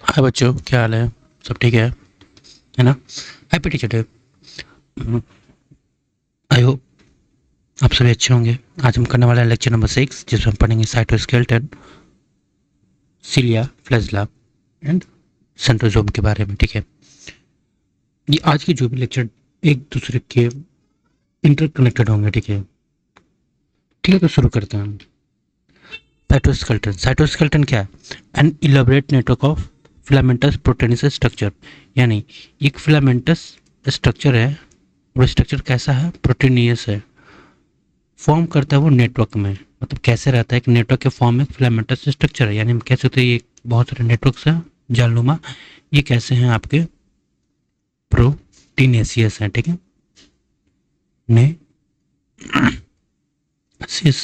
हाय बच्चों, क्या हाल है? सब ठीक है ना? Happy teacher day. I hope आप सभी अच्छे होंगे। आज हम करने वाले हैं लेक्चर नंबर 6, जिसमें हम पढ़ेंगे cytoskeleton, cilia, flagella and centrosome के बारे में। ठीक है, ये आज के जो भी लेक्चर एक दूसरे के इंटरकनेक्टेड होंगे। ठीक है, ठीक है, तो शुरू करते हैं हम। साइटोस्केलेटन, साइटोस्केलेटन क्या है? N elaborate network of filamentous proteins structure, यानी एक फिलामेंटस स्ट्रक्चर है। और स्ट्रक्चर कैसा है? प्रोटीनियस है। फॉर्म करता है वो नेटवर्क में, मतलब कैसे रहता है? एक नेटवर्क के फॉर्म में फिलामेंटस स्ट्रक्चर है, यानी हम कह सकते हैं ये बहुत सारे नेटवर्क्स हैं जालनुमा। ये कैसे हैं? आपके प्रोटीनेसियस हैं। ठीक है, नेसिस।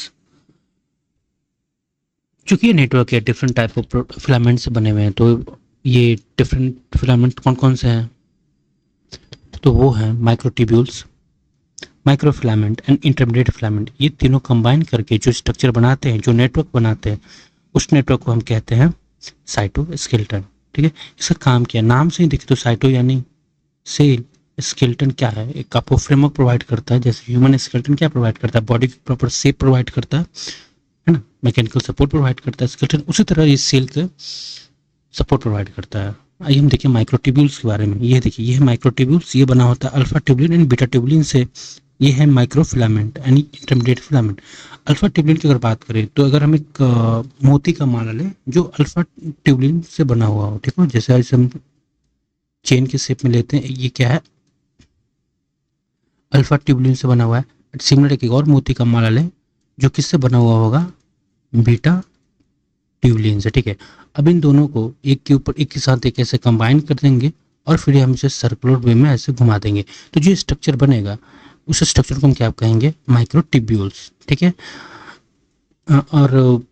चूंकि ये नेटवर्क है, डिफरेंट टाइप ऑफ फिलामेंट से बने हुए हैं, तो ये डिफरेंट फिलामेंट कौन कौन से हैं? तो वो हैं microtubules, microfilament and intermediate filament. ये तीनों कंबाइन करके जो स्ट्रक्चर बनाते हैं, जो नेटवर्क बनाते हैं, उस नेटवर्क को हम कहते हैं साइटोस्केलेटन। ठीक है, इसका काम क्या है? नाम से ही देखें तो साइटो यानी सेल, स्केलेटन क्या है? एक आपको फ्रेमवर्क प्रोवाइड करता है। जैसे ह्यूमन स्केलेटन क्या प्रोवाइड करता है? बॉडी की प्रॉपर शेप प्रोवाइड करता है ना, मैकेनिकल सपोर्ट प्रोवाइड करता है स्केलेटन। उसी तरह ये सेल का सपोर्ट प्रोवाइड करता है। आइए हम देखें माइक्रोट्यूब्यूल्स के बारे में। ये देखिए, ये है माइक्रोट्यूब्यूल्स। ये बना होता है alpha tubulin and beta tubulin से। ये है माइक्रोफिलामेंट यानी इंटरमीडिएट फिलामेंट। अल्फा ट्यूबुलिन की अगर बात करें, तो अगर हम एक मोती का माला लें जो अल्फा ट्यूबुलिन से बना हुआ हो, ठीक है, जैसे हम चेन के शेप में लेते हैं, ये क्या है? अल्फा ट्यूबुलिन से बना हुआ है। सिमिलर एक और मोती का माला लें जो किससे बना हुआ होगा? बीटा ट्यूबुलिन से। ठीक है, अब इन दोनों को एक के ऊपर एक के साथ एक ऐसे कंबाइन कर देंगे और फिर हम इसे सर्कुलर वे में ऐसे घुमा देंगे, तो जो स्ट्रक्चर बनेगा उस स्ट्रक्चर को हम क्या कहेंगे? माइक्रोट्यूब्यूल्स। ठीक है, और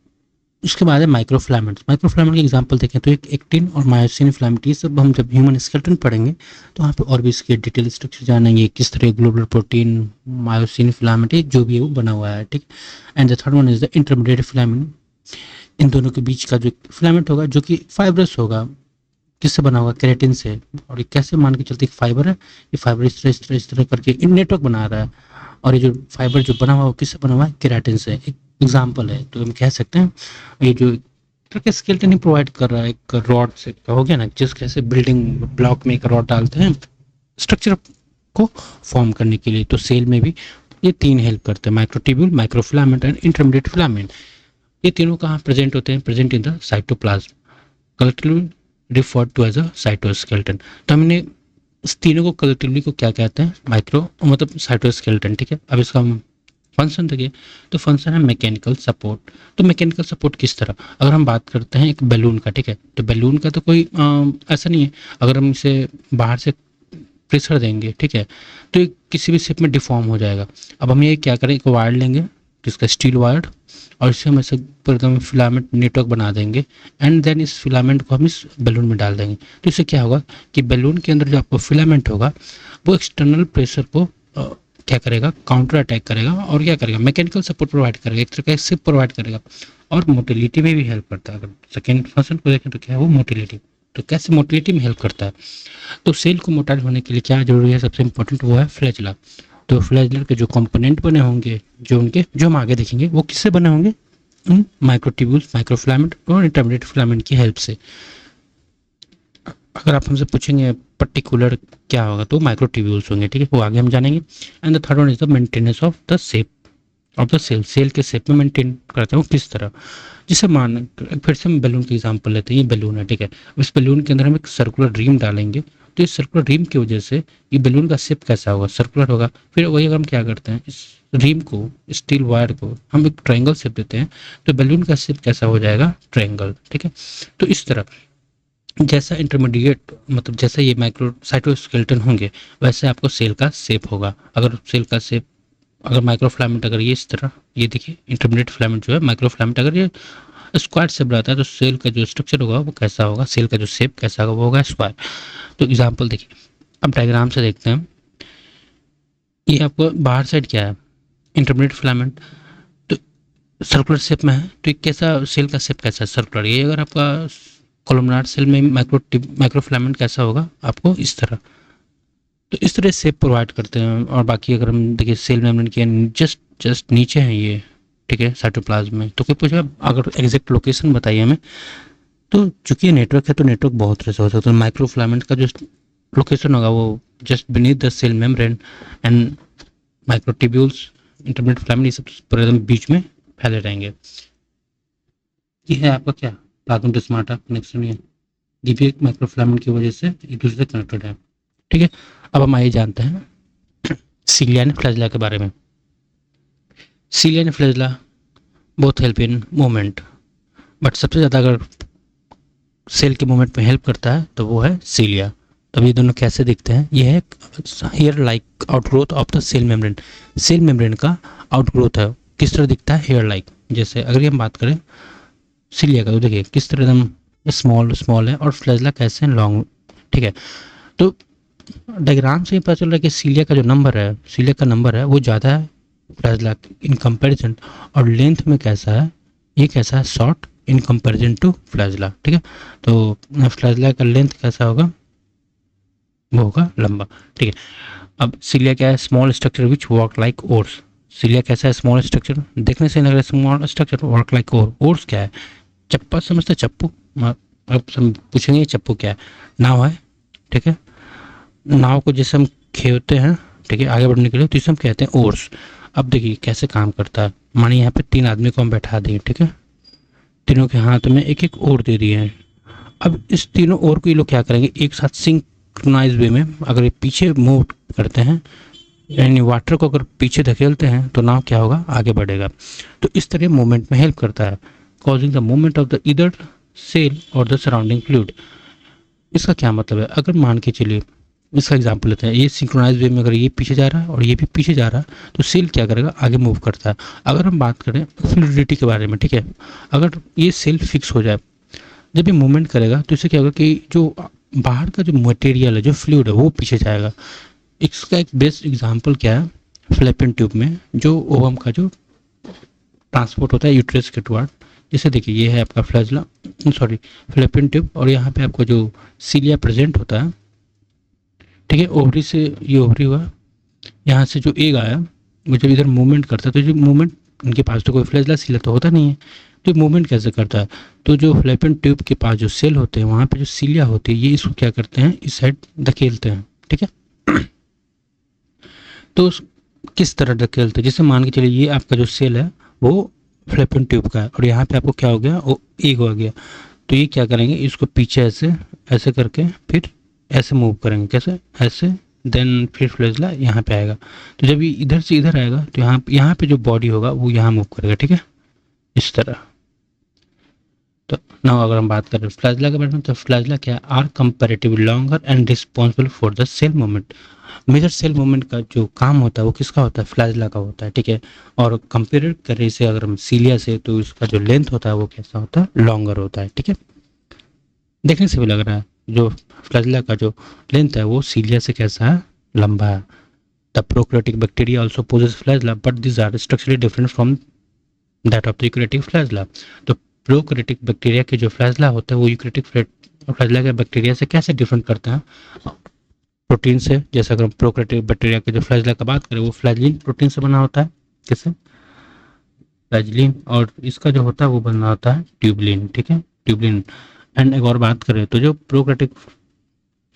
उसके बाद है माइक्रोफिलामेंट्स। माइक्रोफिलामेंट के एग्जांपल देखें तो एक एक्टिन और मायोसिन फिलामेंट। ये सब हम जब ह्यूमन स्केलेटन पढ़ेंगे तो वहाँ पे और भी इसके डिटेल स्ट्रक्चर जानेंगे, किस तरह ग्लोबुलर प्रोटीन, मायोसिन फिलामेंट, जो भी है वो बना हुआ है। ठीक, and the third one is the intermediate filament. इन दोनों के बीच का जो फिलामेंट होगा, जो कि फाइब्रस होगा, किससे बना होगा? केराटिन से। और ये कैसे मान के चलते फाइबर है? ये फाइबर इस तरह करके इन नेटवर्क बना रहा है। और ये जो फाइबर जो बना हुआ है वो किससे बना हुआ है? केराटिन से। एक एग्जाम्पल है, तो हम कह सकते हैं ये जो स्केलेटन ही प्रोवाइड कर रहा है एक रॉड से, हो गया ना, जिस कैसे बिल्डिंग ब्लॉक में एक रॉड डालते हैं स्ट्रक्चर को फॉर्म करने के लिए, तो सेल में भी ये तीन हेल्प करते हैं, microtubule, microfilament and intermediate filament. ये तीनों कहाँ प्रेजेंट होते हैं? Present in the cytoplasm, collectively referred to as a cytoskeleton. तो हमने इस तीनों को कलेक्टिवली को क्या कहते हैं? माइक्रो, मतलब साइटोस्केलेटन। ठीक है, अब इसका हम फंक्शन देखिए, तो फंक्शन है मैकेनिकल सपोर्ट। तो मैकेनिकल सपोर्ट किस तरह? अगर हम बात करते हैं एक बैलून का, ठीक है, तो बैलून का तो कोई ऐसा नहीं है। अगर हम इसे बाहर से प्रेशर देंगे, ठीक है, तो ये किसी भी शेप में डिफॉर्म हो जाएगा। अब हम ये क्या करें, एक वायर लेंगे जिसका स्टील वायर, और इससे हम ऐसे एकदम फिलामेंट नेटवर्क बना देंगे, एंड देन इस फिलामेंट को हम इस बैलून में डाल देंगे। तो इससे क्या होगा कि बैलून के अंदर जो आपको फिलामेंट होगा वो एक्सटर्नल प्रेशर को क्या करेगा? काउंटर अटैक करेगा, और क्या करेगा? मैकेनिकल सपोर्ट प्रोवाइड करेगा, एक तरह का शिप प्रोवाइड करेगा, और मोटिलिटी में भी हेल्प करता है। अगर सेकेंड फंक्शन को देखें तो क्या है वो? मोटिलिटी। तो कैसे मोटिलिटी में हेल्प करता है? तो सेल को मोटाइल होने के लिए क्या जरूरी है? सबसे इंपॉर्टेंट वो है फ्लैजेला। तो फ्लैजेलर के जो कंपोनेंट बने होंगे, जो उनके जो हम आगे देखेंगे, वो किससे बने होंगे? उन माइक्रोट्यूब्यूल्स, माइक्रोफिलामेंट और इंटरमीडिएट फिलामेंट की हेल्प से। अगर आप हमसे पूछेंगे पर्टिकुलर क्या होगा, तो माइक्रोट्यूब्यूल्स होंगे। ठीक है, वो आगे हम जानेंगे। And the third one is the maintenance of the shape of the cell. Cell के शेप में मेंटेन करते हैं वो किस तरह? जिसे मान, फिर से हम बैलून की एग्जांपल लेते हैं। ये बैलून है, ठीक है, इस बैलून के अंदर हम एक सर्कुलर ड्रीम डालेंगे, तो इस सर्कुलर ड्रीम की वजह से ये बैलून का शेप कैसा होगा? सर्कुलर होगा। फिर वही अगर हम क्या करते हैं, इस ड्रीम को, स्टील वायर को हम एक ट्रायंगल शेप देते हैं, तो बैलून का शेप कैसा हो जाएगा? ट्रायंगल। ठीक है, तो इस तरह जैसा इंटरमीडिएट, मतलब जैसा ये माइक्रो साइटोस्केलेटन होंगे, वैसे आपको सेल का शेप होगा। अगर सेल का शेप, अगर माइक्रोफिलामेंट अगर ये इस तरह, ये देखिए इंटरमीडिएट फिलामेंट जो है, माइक्रोफिलामेंट अगर ये स्क्वायर शेप रहता है, तो सेल का जो स्ट्रक्चर होगा वो कैसा होगा? सेल का जो शेप कैसा होगा? वो होगा स्क्वायर। तो एग्जांपल देखिए, अब डायग्राम से देखते हैं। ये आपको बाहर साइड क्या है? इंटरमीडिएट फिलामेंट, तो सर्कुलर शेप में है, तो ये कैसा? सेल का शेप कैसा है? सर्कुलर। ये अगर आपका कोलमनार सेल में माइक्रोफिलामेंट कैसा होगा आपको इस तरह, तो इस तरह शेप प्रोवाइड करते हैं। और बाकी अगर हम देखिए सेल मेम्ब्रेन के जस्ट नीचे है ये, ठीक है, साइटोप्लाज्म में। तो कोई पूछेगा अगर एग्जैक्ट लोकेशन बताइए हमें, तो चूंकि नेटवर्क है तो नेटवर्क बहुत तरह से हो सकता है। माइक्रोफिलामेंट का जो लोकेशन होगा वो just beneath the cell membrane, and microtubules intermediate filament ये सब पूरे एकदम बीच में फैले रहेंगे। ये है आपका क्या प्लाज्मोडेस्माटा कनेक्शन, ये भी एक माइक्रोफिलामेंट की वजह से एक दूसरे से कनेक्टेड है, ठीक है। अब हम आइए जानते हैं सीलिया एंड फ्लैजेला के बारे में। Cilia and flagella both help in movement, but सबसे ज़्यादा अगर सेल के मूवमेंट में हेल्प करता है तो वो है सीलिया। तब ये दोनों कैसे दिखते हैं, ये है hair like outgrowth of the cell membrane. Cell membrane का आउटग्रोथ है, किस तरह दिखता है, हेयर लाइक। जैसे अगर हम बात करें सीलिया का, तो देखिए किस तरह एकदम स्मॉल है, और फ्लैजेला कैसे लॉन्ग, ठीक है। तो डायग्राम से ही पता चल रहा है कि सीलिया का नंबर है वो ज़्यादा है फ्लैजेला इन कंपैरिजन, और लेंथ में कैसा है, ये कैसा है, short in comparison to flagella, ठीक है। तो फ्लैजेला का लेंथ कैसा होगा, वो होगा लंबा, ठीक है। अब सीलिया क्या है, small structure which work like oars. Cilia कैसा है, स्मॉल स्ट्रक्चर, देखने से लग रहा है small structure, work like oars क्या है, चप्पा समझते, चप्पू। अब पूछेंगे चप्पू क्या है, नाव है, ठीक है। नाव को जैसे हम खेवते हैं, ठीक है, आगे बढ़ने के लिए, तो इसे हम कहते हैं ओर्स। अब देखिए कैसे काम करता है, मानिए यहाँ पे 3 आदमी को हम बैठा दिए, ठीक है, तीनों के हाथ में एक एक ओर दे दिए हैं। अब इस तीनों ओर को ये लोग क्या करेंगे, एक साथ सिंक्रोनाइज वे में अगर ये पीछे मूव करते हैं, यानी वाटर को अगर पीछे धकेलते हैं तो नाव क्या होगा, आगे बढ़ेगा। तो इस तरह मूवमेंट में हेल्प करता है, causing the movement of the either cell और द सराउंडिंग फ्लूइड। इसका क्या मतलब है, अगर मान के चलिए इसका एग्जांपल लेते हैं, ये सिंक्रोनाइज वे में अगर ये पीछे जा रहा है और ये भी पीछे जा रहा है, तो सेल क्या करेगा, आगे मूव करता है। अगर हम बात करें फ्लूइडिटी के बारे में, ठीक है, अगर ये सेल फिक्स हो जाए, जब ये मूवमेंट करेगा तो इससे क्या होगा कि जो बाहर का जो मटेरियल है, जो फ्लूइड है, वो पीछे जाएगा। इसका एक बेस्ट एग्जांपल क्या है, फ्लैपियन ट्यूब में जो ओवम का जो ट्रांसपोर्ट होता है यूट्रस के टुवर्ड, जैसे देखिए ये है आपका फ्लैपियन ट्यूब, और यहाँ पे आपको जो सीलिया प्रेजेंट होता है, ठीक है, ओवरी से ये ओवरी हुआ, यहाँ से जो एग आया वो जब इधर मूवमेंट करता है, तो जो मूवमेंट, उनके पास तो कोई फ्लैजेला सीलिया तो होता नहीं है, तो मूवमेंट कैसे करता है, तो जो फ्लैपियन ट्यूब के पास जो सेल होते हैं वहाँ पे जो सीलिया होती है, ये इसको क्या करते हैं, इस साइड धकेलते हैं, ठीक है। तो किस तरह धकेलते हैं, जैसे मान के चलिए ये आपका जो सेल है वो फ्लैपियन ट्यूब का है, और यहाँ पे आपको क्या हो गया, वो एग हो गया। तो ये क्या करेंगे, इसको पीछे ऐसे ऐसे करके फिर ऐसे मूव करेंगे, कैसे, ऐसे, देन फिर फ्लैजेला यहाँ पे आएगा। तो जब ये इधर से इधर आएगा तो यहाँ पे जो बॉडी होगा वो यहाँ मूव करेगा, ठीक है, इस तरह। तो ना अगर हम बात करें फ्लैजेला के बारे में, तो फ्लैजेला क्या है, are comparatively longer and responsible for the cell movement. Major cell movement का जो काम होता है वो किसका होता है, फ्लैजेला का होता है, ठीक है। और कंपेयर करें इसे अगर हम सीलिया से, तो इसका जो लेंथ होता है वो कैसा होता है, लॉन्गर होता है, ठीक है। देखने से भी लग रहा है जो फ्लैजेला का जो लेंथ है वो सीलिया से कैसा है, लंबा है। The prokaryotic bacteria also possess flagella, but this are structurally different from that of the eukaryotic flagella. तो प्रोकैरियोटिक बैक्टीरिया के जो फ्लैजेला होता है वो यूकैरियोटिक फ्लैजेला के बैक्टीरिया से कैसे डिफरेंट करते हैं, प्रोटीन से। जैसे अगर हम प्रोकैरियोटिक बैक्टीरिया के जो फ्लैजेला का बात करें, वो फ्लैजेलिन प्रोटीन से बना होता है, किससे, फ्लैजेलिन, और इसका जो होता है वो बना होता है ट्यूबलिन, ठीक है, ट्यूबलिन। एंड एक और बात करें तो जो प्रोकैरियोटिक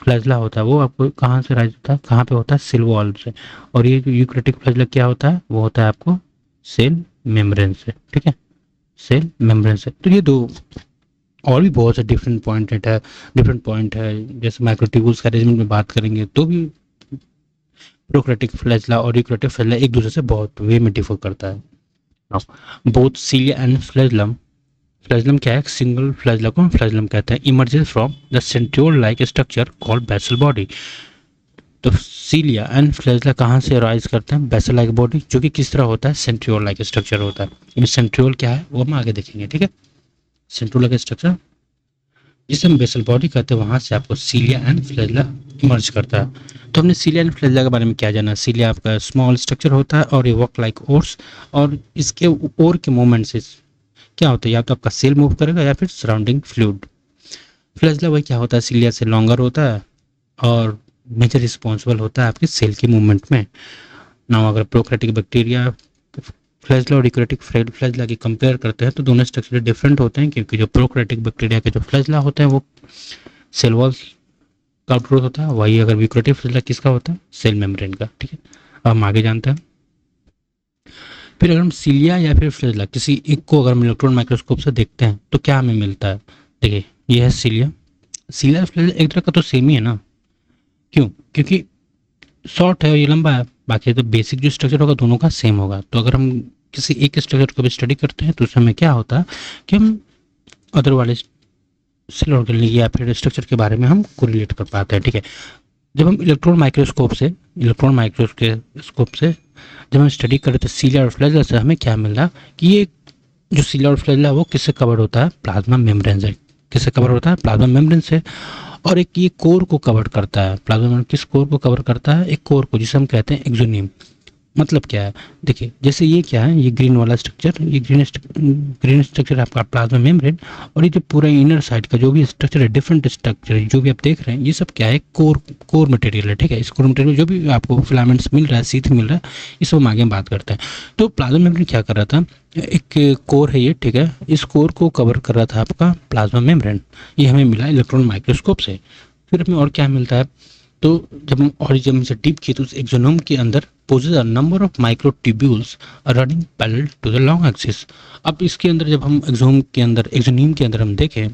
फ्लैजेला होता है वो आपको कहाँ से राइज होता है, कहाँ पे होता है, सेल वॉल से। और ये जो यूकैरियोटिक फ्लैजेला क्या होता है, वो होता है आपको सेल मेम्ब्रेन से, ठीक है, सेल मेम्ब्रेन से। तो ये दो और भी बहुत से डिफरेंट पॉइंट है। जैसे माइक्रोट्यूब्यूल्स का अरेंजमेंट में बात करेंगे तो भी प्रोकैरियोटिक फ्लैजेला और यूकैरियोटिक फ्लैजेला एक दूसरे से बहुत वे में डिफर करता है। Both cilia and flagellum, flagellum क्या है, सिंगल फ्लैजेला को फ्लैजेलम कहते हैं, emerges from the centriole like structure called basal body. तो सीलिया एंड फ्लैजेला कहाँ से राइज करते हैं, बेसल लाइक बॉडी, जो कि किस तरह होता है, सेंट्रियोल लाइक स्ट्रक्चर होता है। इन सेंट्रियोल क्या है वो हम आगे देखेंगे, ठीक है। सेंट्रियोल लाइक स्ट्रक्चर जिसे हम बेसल बॉडी कहते हैं, वहाँ से आपको सीलिया एंड फ्लैजेला इमर्ज करता है। तो हमने सीलिया एंड फ्लैजेला के बारे में क्या जाना, सीलिया आपका स्मॉल स्ट्रक्चर होता है और ये वर्क लाइक ओर्स, और इसके ओर के मूवमेंट से क्या होता है, या तो आपका सेल मूव करेगा या फिर सराउंडिंग फ्लूइड। फ्लैजला वही क्या होता है, सिलिया से लॉन्गर होता है और मेजर रिस्पॉन्सिबल होता है आपके सेल के मूवमेंट में। ना अगर प्रोकैरियोटिक बैक्टीरिया फ्लैजला और यूकैरियोटिक फ्लैजला की कंपेयर करते हैं तो दोनों स्ट्रक्चर डिफरेंट होते हैं, क्योंकि जो प्रोकैरियोटिक बैक्टीरिया के जो फ्लैजला होते हैं वो सेल वॉल का आउटग्रोथ होता है, वही अगर यूकैरियोटिक फ्लैजला किसका होता है, सेल मेम्ब्रेन का। ठीक है, अब हम आगे जानते हैं। फिर अगर हम सीलिया या फिर फ्लैजला किसी एक को अगर हम इलेक्ट्रॉन माइक्रोस्कोप से देखते हैं तो क्या हमें मिलता है। देखिए ये है सीलिया। सीलिया फ्लैजला एक तरह का तो सेम ही है ना, क्यों, क्योंकि शॉर्ट है और ये लंबा है, बाकी तो बेसिक जो स्ट्रक्चर होगा दोनों का सेम होगा। तो अगर हम किसी एक स्ट्रक्चर को भी स्टडी करते हैं तो उसमें क्या होता है कि हम अदर वाले सेल ऑर्गेनिक या फिर स्ट्रक्चर के बारे में हम कोरिलेट कर पाते हैं। ठीक है, जब हम इलेक्ट्रॉन माइक्रोस्कोप से जब हम स्टडी करते हैं सीलिया और फ्लैजला से, हमें क्या मिल रहा कि ये जो सीलिया और फ्लैजला वो किससे कवर होता है, प्लाज्मा मेम्ब्रेन से। किससे कवर होता है, प्लाज्मा मेम्ब्रेन से। और एक ये कोर को कवर करता है, प्लाज्मा मेम्ब्रेन किस कोर को कवर करता है, एक कोर को जिसे हम कहते हैं एक्सोनियम। मतलब क्या है, देखिए जैसे ये क्या है, ये ग्रीन वाला स्ट्रक्चर, ये ग्रीन स्ट्रक्चर है आपका प्लाज्मा मेम्ब्रेन। और ये जो पूरा इनर साइड का जो भी स्ट्रक्चर है, डिफरेंट स्ट्रक्चर जो भी आप देख रहे हैं, ये सब क्या है, कोर मटेरियल है। ठीक है, इस कोर मटेरियल जो भी आपको फिलामेंट्स मिल रहा है, सीथ मिल रहा है, ये सब हम आगे बात करते हैं। तो प्लाज्मा मेम्ब्रेन क्या कर रहा था, एक कोर है ये, ठीक है, इस कोर को कवर कर रहा था आपका प्लाज्मा मेम्ब्रेन। ये हमें मिला इलेक्ट्रॉन माइक्रोस्कोप से। फिर हमें और क्या मिलता है, तो जब हम ऑरिजिन से डीप किए तो उस एक्सोनोम के अंदर possess a number of microtubules running parallel to the long axis. अब इसके अंदर जब हम एक्सोनीम के अंदर हम देखें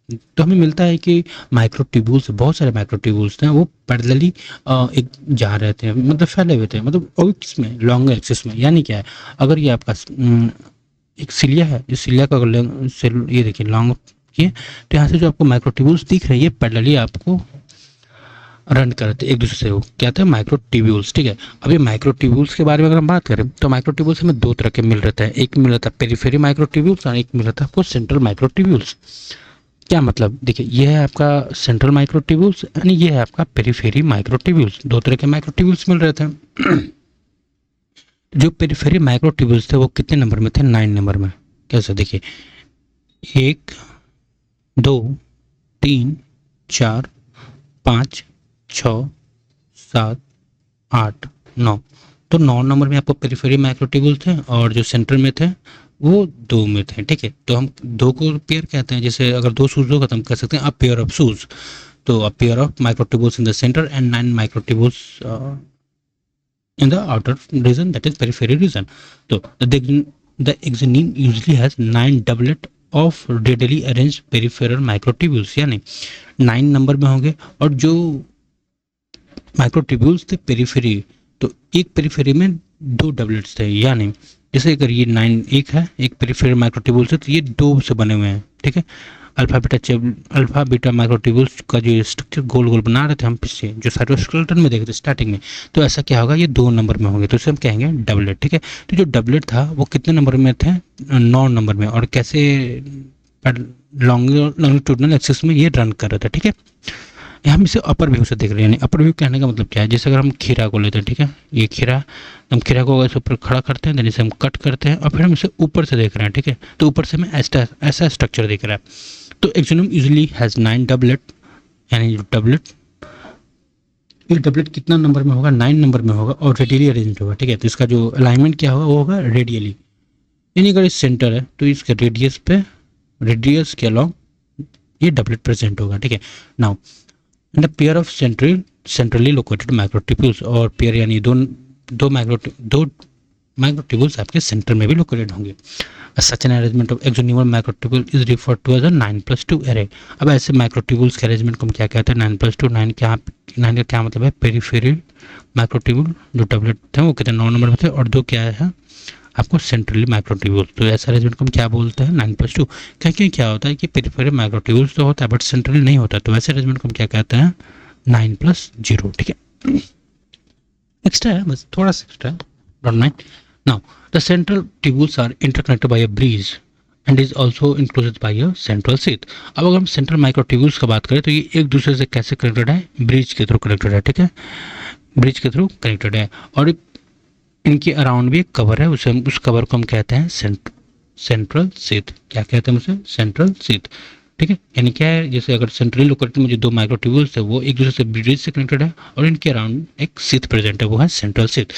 तो हमें मिलता है कि माइक्रोट्यूब्यूल्स, बहुत सारे माइक्रोट्यूब्यूल्स थे, वो पैरेलली एक जा रहे थे, मतलब फैले हुए थे, मतलब और किसमें, लॉन्ग एक्सिस में। यानी क्या है, अगर ये आपका एक सिलिया है, इस सिलिया का अगर ये देखिए लॉन्ग किए तो यहाँ से जो आपको माइक्रोट्यूब्यूल्स दिख रहे हैं ये पैरेलली आपको रन करते एक दूसरे से, वो क्या था, माइक्रोट्यूब्यूल्स। ठीक है, अब ये माइक्रोट्यूब्यूल्स के बारे में अगर हम बात करें तो माइक्रोट्यूब्यूल्स हमें दो तरह के मिल रहे थे, एक मिल रहा था पेरिफेरी माइक्रोट्यूब्यूल्स और एक मिल रहा था आपको सेंट्रल माइक्रोट्यूब्यूल्स। क्या मतलब, देखिए ये है आपका सेंट्रल माइक्रोट्यूब्यूल्स यानी ये है आपका पेरिफेरी माइक्रोट्यूब्यूल्स। दो तरह के माइक्रोट्यूब्यूल्स मिल रहे थे। जो पेरिफेरी माइक्रोट्यूब्यूल्स थे वो कितने नंबर में थे, 9 नंबर में। कैसे, देखिए 1 2 3 4 5 6 7 8 9। तो 9 नंबर में आपको पेरिफेरी माइक्रोट्यूब्यूल थे और जो सेंटर में थे वो 2 में थे। ठीक है, तो हम 2 को पेयर कहते हैं, जैसे अगर 2 शूज होगा तो हम कह सकते हैं अ पेयर ऑफ शूज। तो a pair of microtubules in the centre and 9 microtubules in the outer region, that is periphery region. So the axoneme usually has 9 doublet of radially arranged peripheral microtubules, यानी 9 number में होंगे। और जो microtubules थे periphery, तो एक periphery में 2 doublets थे, यानी जैसे अगर ये 9 एक है, एक पेरिफेरल माइक्रोट्यूब्यूल्स है, तो ये 2 से बने हुए हैं। ठीक है, अल्फा बीटा माइक्रोट्यूब्यूल्स का जो स्ट्रक्चर गोल गोल बना रहे थे हम पीछे जो साइटोस्केलेटन में देखे थे स्टार्टिंग में, तो ऐसा क्या होगा, ये 2 नंबर में होंगे, तो इसे हम कहेंगे डबलेट। ठीक है, तो जो डबलेट था वो कितने नंबर में थे, 9 नंबर में, और कैसे लॉन्गिट्यूडनल एक्सिस में ये रन कर रहे थे। ठीक है, हम इसे अपर व्यू से देख रहे हैं, यानी अपर व्यू कहने का मतलब क्या है, जैसे अगर हम खीरा को लेते हैं, ठीक है, ये खीरा, हम खीरा को ऐसे ऊपर खड़ा करते हैं, देन इसे हम कट करते हैं और फिर हम इसे ऊपर से देख रहे हैं। ठीक है, तो ऊपर से हमें ऐसा स्ट्रक्चर दिख रहा है। तो एक्सोनोम यूजुअली हैज 9 डबलेट, यानी डबलेट, ये डबलेट कितना नंबर में होगा, 9 नंबर में होगा और रेडियली अरेंज होगा। ठीक है, तो इसका जो अलाइनमेंट क्या होगा वो होगा रेडियली, यानी अगर इस सेंटर है तो इसके रेडियस के अलॉन्ग ये डबलेट प्रेजेंट होगा। ठीक है, now and a pair of centrally located microtubules, और पेयर यानी दो माइक्रोट्यूब्यूल्स आपके सेंटर में भी लोकेटेड होंगे। Such an arrangement of axonemal microtubule is referred to as a 9+2 array. अब ऐसे माइक्रोट्यूब्यूल्स के अरेंजमेंट को हम क्या कहते हैं, 9+2। 9 का क्या मतलब है, पेरिफेरल माइक्रोट्यूब्यूल जो डबलेट थे वो कितने 9 नंबर में थे, और 2 क्या है आपको सेंट्रली माइक्रोट्यूब्यूल। तो ऐसा अरेंजमेंट को हम क्या बोलते हैं, 9+2। क्योंकि क्या होता है कि पेरिफेरल माइक्रोट्यूब्यूल्स तो होता है बट सेंट्रली नहीं होता, तो ऐसे अरेंजमेंट को हम क्या कहते हैं, 9+0। ठीक है, एक्स्ट्रा है, बस थोड़ा सा एक्स्ट्रा है, don't mind. Now the central tubules are interconnected by a bridge and is also enclosed by a central sheath. अब अगर हम सेंट्रल माइक्रोट्यूब्यूल्स की बात करें तो ये एक दूसरे से कैसे कनेक्टेड है, ब्रिज के थ्रू कनेक्टेड है। ठीक है, ब्रिज के थ्रू कनेक्टेड है, और इनके अराउंड भी एक कवर है, उस कवर को हम कहते हैं सेंट्रल शीथ। क्या कहते हैं उसे, सेंट्रल शीथ। ठीक है। यानी क्या है, जैसे अगर सेंट्रली लोकेटेड में जो दो माइक्रोट्यूब्यूल्स है वो एक दूसरे से ब्रिज से कनेक्टेड है और इनके अराउंड एक सीथ प्रेजेंट है, वो है central sheath,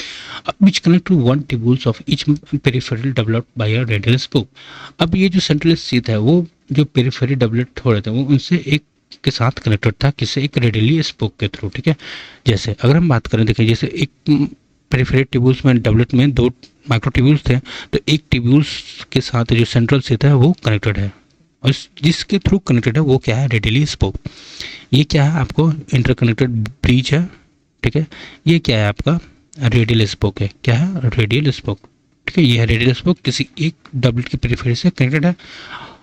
which connect to one tubules of each peripheral developed by a radial spoke. अब ये जो सेंट्रल सीथ है वो जो पेरिफेरल डेवलप्ड हो रहे थे वो उनसे एक के साथ कनेक्टेड था, किससे, एक रेडियली स्पोक के थ्रू। ठीक है, जैसे अगर हम बात करें, देखिए जैसे एक पेरिफेरल ट्यूब्यूल्स में डेवलप्ड में दो माइक्रोट्यूब्यूल्स थे, तो एक ट्यूब्यूल्स के साथ जो सेंट्रल सीथ है वो कनेक्टेड है और जिसके थ्रू कनेक्टेड है वो क्या है, रेडियली स्पोक। ये क्या है, आपको इंटरकनेक्टेड ब्रिज है। ठीक है, ये क्या है, आपका रेडियल स्पोक है। क्या है, रेडियल स्पोक। ठीक है, ये है रेडियल स्पोक, किसी एक डबलेट के पेरिफेरी से कनेक्टेड है।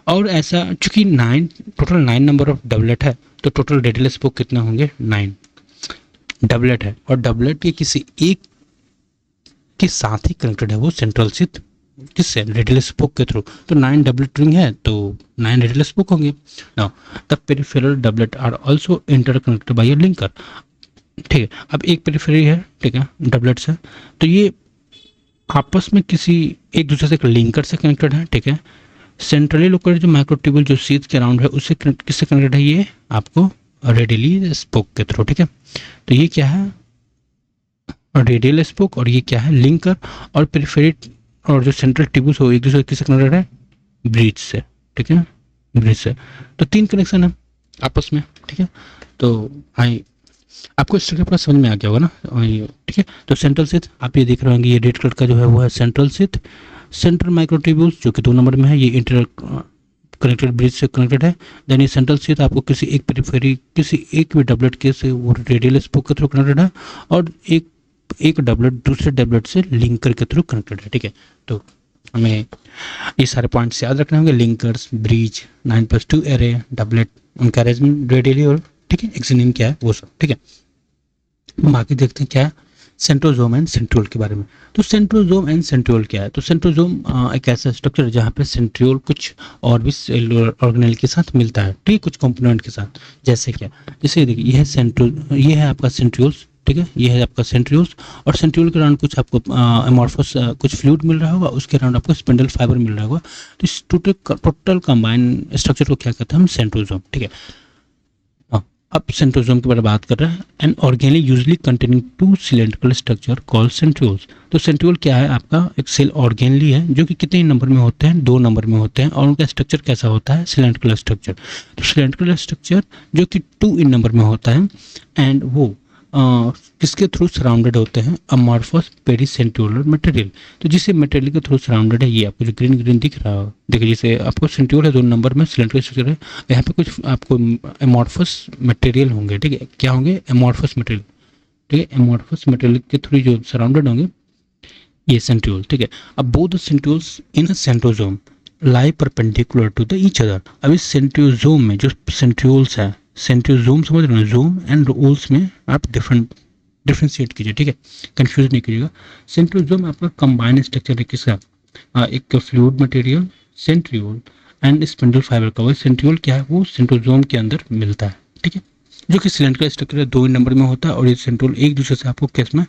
और ऐसा चूंकि टोटल 9 नंबर ऑफ डबलेट है, तो टोटल रेडियल स्पोक कितने होंगे, 9 डबलेट है। और डबलेट के किसी एक के साथ ही कनेक्टेड है वो सेंट्रल सीथ, किससे, रेडियल स्पोक के थ्रू। तो 9 डबलेट रिंग है तो 9 रेडियल स्पोक होंगे। Now the peripheral doublet are also interconnected by a linker. ठीक है, अब एक पेरिफेरी है, ठीक है, डबलेट्स है, तो ये आपस में किसी एक दूसरे से लिंकर से कनेक्टेड है। ठीक है, सेंट्रली लोकेटेड जो माइक्रोट्यूब्यूल जो सीथ के अराउंड है उससे किससे कनेक्टेड है, ये आपको रेडियली स्पोक के थ्रू। ठीक है, तो ये क्या है, रेडियल स्पोक, और ये क्या है, लिंकर। और पेरिफेरी और जो सेंट्रल ट्यूब्यूल्स हो एक दूसरे किससे कनेक्टेड है, ब्रिज से। ठीक है, ब्रिज से। तो 3 कनेक्शन है आपस में। ठीक है, तो आई आपको स्ट्रक्चर पूरा समझ में आ गया होगा ना। ठीक है, तो सेंट्रल सीथ आप ये देख रहे होंगे, ये रेड कलर का जो है वो है सेंट्रल सीथ। सेंट्रल माइक्रोट्यूब्यूल्स जो कि 2 नंबर में है, ये इंटर कनेक्टेड ब्रिज से कनेक्टेड है। देन ये सेंट्रल सीथ आपको किसी एक पेरिफेरी किसी एक भी डबलेट के से वो रेडियल स्पोक के थ्रू कनेक्टेड है और एक डबलेट दूसरे डबलेट से लिंकर के थ्रू कनेक्टेड है। ठीक है, तो हमें ये सारे पॉइंट्स याद रखने होंगे, लिंकर्स, ब्रिज, 9+2 एरे, डबलेट, उनका अरेंजमेंट रेडियली, और ठीक है एक्सिनियम क्या है वो सब। ठीक है, बाकी देखते हैं क्या है सेंट्रोजोम एंड सेंट्रियोल के बारे में। तो सेंट्रोजोम एंड सेंट्रियोल क्या है, तो सेंट्रोजोम एक ऐसा स्ट्रक्चर है जहाँ पे सेंट्रियोल कुछ और भी सेलुलर ऑर्गेनेल के साथ मिलता है, ठीक है, कुछ कंपोनेंट के साथ। जैसे क्या, जैसे देखिए ये है आपका सेंट्रियोल्स। ठीक है, ये है आपका सेंट्रियोल्स, और सेंट्रियोल के अराउंड कुछ आपको एमॉर्फस कुछ फ्लूइड मिल रहा होगा, उसके अराउंड आपको स्पिंडल फाइबर मिल रहा होगा। तो इस टोटल कंबाइन स्ट्रक्चर को क्या कहते हैं हम, सेंट्रोजोम। ठीक है, अब सेंट्रोजोम के बारे में बात कर रहे हैं, an organelle usually containing 2 cylindrical structure called centrioles. तो सेंट्रियोल क्या है, आपका एक सेल ऑर्गेनली है जो कि कितने नंबर में होते हैं, 2 नंबर में होते हैं, और उनका स्ट्रक्चर कैसा होता है, सिलेंड्रिकल स्ट्रक्चर। तो सिलेंड्रिकल स्ट्रक्चर जो कि 2 इन नंबर में होता है, एंड वो किसके थ्रू सराउंडेड होते हैं, अमॉर्फस पेरीसेंट्रियोलर मटेरियल। तो जिसे मटेरियल के थ्रू सराउंडेड है, ये आपको जो ग्रीन ग्रीन दिख रहा है, देखिए जैसे आपको सेंट्रियोल है 2 नंबर में, सिलेंड्रिकल स्ट्रक्चर है, यहाँ पे कुछ आपको एमॉर्फस मटेरियल होंगे। ठीक है, क्या होंगे, एमॉर्फस मटेरियल। ठीक है, एमॉर्फस मटेरियल के थ्रू जो सराउंडेड होंगे ये सेंट्रियोल। ठीक है, अब both the centrioles in a centrosome lie perpendicular to the each other. अब इस सेंट्रियोजोम में जो सेंट्रियोल्स है, सेंट्रियोजोम समझ रहे हो, जोम एंड रोल्स में आप डिफ्रेंशिएट कीजिए। ठीक है, कंफ्यूज नहीं कीजिएगा। सेंट्रियोजोम आपका कंबाइंड स्ट्रक्चर है किसका, एक fluid material, centriole and spindle fibre का। वो सेंट्रियोल क्या है, वो सेंट्रोजोम के अंदर मिलता है। ठीक है, जो कि सिलेंड्रिकल स्ट्रक्चर है, 2 ही नंबर में होता है, और ये सेंट्रियोल एक दूसरे से आपको केस में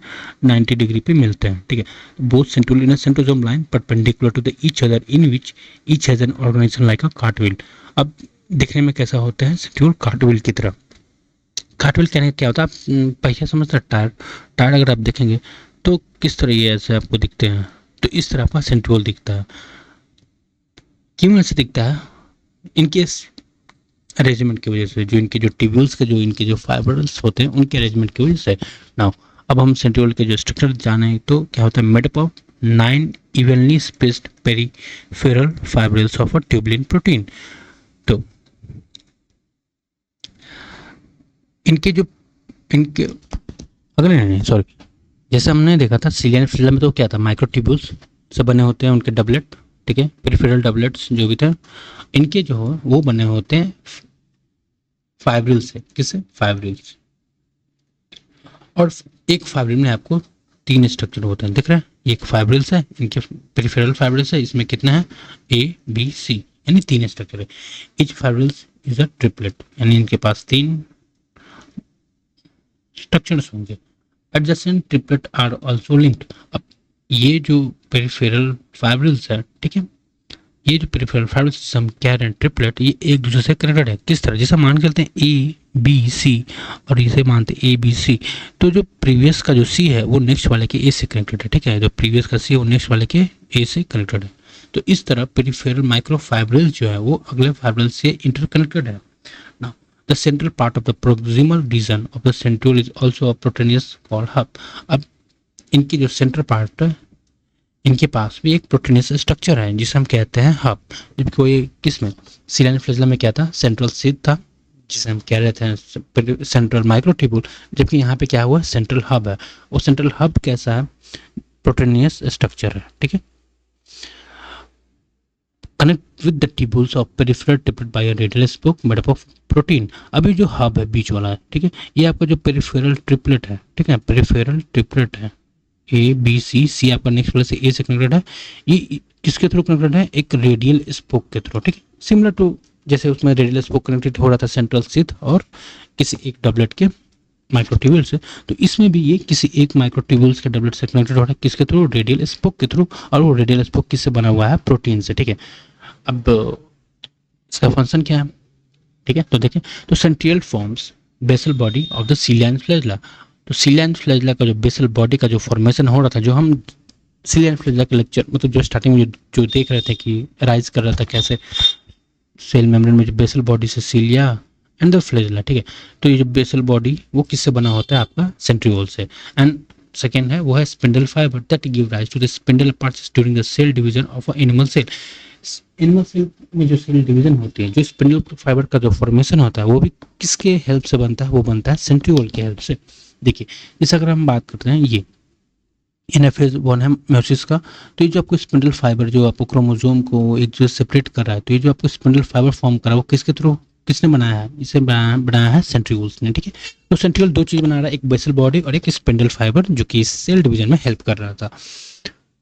90 डिग्री पे मिलते हैं। ठीक है, both centriole in a centrosome line perpendicular to the each other in which each has an organisation like a cartwheel. अब दिखने में कैसा होता है, सेंट्रियोल कार्टविल की तरह। कार्टविल कहने क्या होता है, आप पहिया समझते हैं, टायर। टायर अगर आप देखेंगे तो किस तरह ये ऐसे आपको दिखते हैं, तो इस तरह आपका सेंट्रियोल दिखता है। क्यों ऐसे दिखता है, इनके अरेंजमेंट की वजह से, जो इनके जो ट्यूब्यूल्स के जो इनके जो फाइबर्स होते हैं उनके अरेंजमेंट की वजह से। नाउ अब हम सेंट्रियोल के जो स्ट्रक्चर जाने, तो क्या होता है, made up of 9 evenly spaced peripheral fibrils of a tubulin protein. तो इनके अगले नहीं सॉरी, जैसे हमने देखा था सिलियन फिल्म में, तो क्या था, माइक्रोट्यूब्यूल्स से बने होते हैं उनके डबलेट। ठीक है, पेरिफेरल डबलेट्स जो भी थे, इनके जो हो वो बने होते हैं फाइब्रिल से, किससे, फाइब्रिल्स। और एक फाइब्रिल में आपको 3 स्ट्रक्चर होते हैं, दिख रहा है, एक फाइब्रिल्स है, इनके पेरिफेरल फाइब्रिल्स है, इसमें कितना है, A B C, यानी 3 स्ट्रक्चर है। Each fibrils is a triplet, यानी इनके पास 3 स्ट्रक्चर्स होंगे। Adjacent triplet are also linked. अब ये जो पेरिफेरल फाइब्रिल्स है, ठीक है, ये जो peripheral fiber system care and triplet ये एक दूसरे से कनेक्टेड है। किस तरह, जैसे मान के चलते हैं ए बी सी और इसे मानते हैं ए बी सी, तो जो प्रीवियस का जो सी है वो नेक्स्ट वाले के ए से कनेक्टेड है, ठीक है, जो प्रीवियस का सी है वो नेक्स्ट वाले के ए से कनेक्टेड है। तो इस तरह पेरिफेरल माइक्रोफाइब्रिल्स जो है वो अगले फाइब्रिल से इंटरकनेक्टेड है। Now the central part of the proximal region of the centriole is also a proteinaceous called hub. अब इनकी जो सेंट्रल पार्ट है इनके पास भी एक प्रोटीनियस स्ट्रक्चर है जिसे हम कहते हैं हब। जबकि कोई किस में सीलाइन फ्लैजेला में क्या था, सेंट्रल सीथ था जिसे हम कह रहे थे सेंट्रल माइक्रोट्यूब्यूल, जबकि यहाँ पे क्या हुआ, सेंट्रल हब है। और सेंट्रल हब कैसा है, प्रोटीनियस स्ट्रक्चर है, ठीक है। Connect with the tubules of peripheral triplet by a radial spoke made up of protein. अभी जो हब है बीच वाला है, ठीक है, ये आपका जो पेरिफेरल ट्रिपलेट है, ठीक है, पेरिफेरल ट्रिपलेट है ए बी सी, सी आपका नेक्स्ट वाले से ए से कनेक्टेड है। ये किसके थ्रू कनेक्टेड है, एक रेडियल स्पोक के थ्रू, ठीक है, सिमिलर टू जैसे उसमें रेडियल स्पोक कनेक्टेड हो रहा था सेंट्रल सीथ और किसी एक डबलेट के माइक्रोट्यूब्यूल से, तो इसमें भी ये किसी एक माइक्रोट्यूब्यूल्स के डबलेट से कनेक्टेड हो रहा है, किसके थ्रू, रेडियल स्पोक के थ्रू, और वो रेडियल स्पोक किससे बना हुआ है, प्रोटीन से, ठीक है। अब इसका फंक्शन क्या है, ठीक है, तो देखें, तो centriole forms basal body of the cilia and flagella. तो सीलियन फ्लैजेला का जो बेसल बॉडी का जो फॉर्मेशन हो रहा था, जो हम सीलियन फ्लैजेला के लेक्चर मतलब जो स्टार्टिंग में जो देख रहे थे कि राइज कर रहा था कैसे सेल मेम्ब्रेन में जो बेसल बॉडी से सीलिया एंड द फ्लैजेला, ठीक है। तो ये जो बेसल बॉडी वो किससे बना होता है, आपका सेंट्रियोल से। एंड सेकेंड है वो है spindle fiber that give rise to the spindle parts during the cell division of animal cell. Animal cell में जो सेल डिवीजन होती है, जो स्पिंडल फाइबर का जो फॉर्मेशन होता है वो भी किसके हेल्प से बनता है, वो बनता है सेंट्रियोल के हेल्प से। देखिए जैसे अगर हम बात करते हैं ये एनाफेज वन है म्योसिस का, तो ये जो आपको स्पिंडल फाइबर जो आपको क्रोमोसोम को एक जो सेपरेट कर रहा है, तो ये जो आपको स्पिंडल फाइबर फॉर्म कर रहा है वो किसके थ्रू, किसने बनाया है, इसे बनाया है सेंट्रियोल्स ने, ठीक है। तो सेंट्रियोल दो चीज बना रहा है, एक बेसल बॉडी और एक स्पिंडल फाइबर जो कि सेल डिवीजन में हेल्प कर रहा था।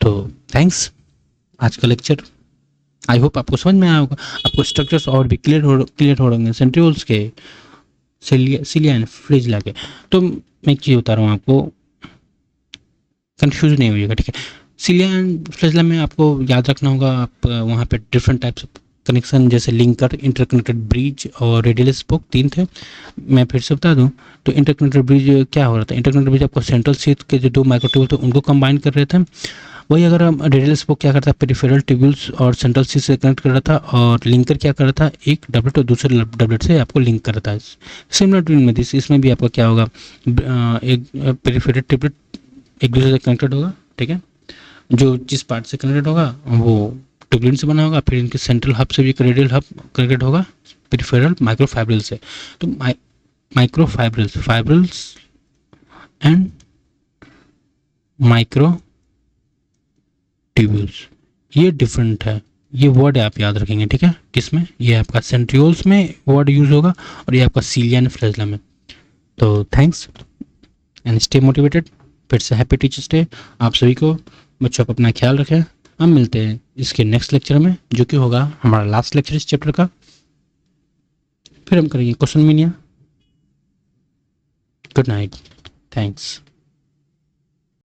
तो थैंक्स, आज का लेक्चर आई होप आपको समझ में आया होगा, आपको स्ट्रक्चर्स और भी क्लियर हो होंगे सेंट्रियोल्स के, सीलिया एंड फ्लैजेला के। तो मैं एक चीज़ बता रहा हूँ आपको, कंफ्यूज नहीं होइएगा, ठीक है। सीलिया एंड फ्लैजेला में आपको याद रखना होगा, आप वहाँ पे डिफरेंट टाइप्स ऑफ कनेक्शन जैसे लिंकर, इंटरकनेक्टेड ब्रिज और रेडियल स्पोक तीन थे। मैं फिर से बता दूं, तो इंटरकनेक्टेड ब्रिज क्या हो रहा था, इंटरकनेक्टेड ब्रिज आपको सेंट्रल सीथ के जो दो माइक्रोट्यूब्यूल थे उनको कंबाइन कर रहे थे। वही अगर हम रेडियल स्पोक क्या करता है, पेरिफेरल ट्यूब्यूल्स और सेंट्रल सीथ से कनेक्ट कर रहा था, और लिंकर क्या कर रहा था, एक डबलेट और दूसरे डबलेट से आपको लिंक कर रहा था। सिमिलर टू इनमें दिस, इसमें भी आपका क्या होगा, एक पेरिफेरल ट्यूबलेट एक दूसरे से कनेक्टेड होगा, ठीक है, जो जिस पार्ट से कनेक्टेड होगा वो ट्यूबलिन से बना होगा, फिर इनके सेंट्रल हब से भी एक रेडियल हब कनेक्टेड होगा पेरिफेरल माइक्रोफाइब्रिल से। तो microfibrils, fibrils and micro tubules, ये डिफरेंट है, ये वर्ड आप याद रखेंगे, ठीक है, किसमें, ये आपका सेंट्रियोल्स में वर्ड यूज होगा और ये आपका सीलिया एंड फ्लैजेला में। तो थैंक्स एंड स्टे मोटिवेटेड। फिर से हैप्पी टीचर्स डे आप सभी को। बच्चों आप अपना ख्याल रखें, हम मिलते हैं इसके नेक्स्ट लेक्चर में जो कि होगा हमारा लास्ट लेक्चर इस चैप्टर का। फिर हम करेंगे question mania. Good night, thanks.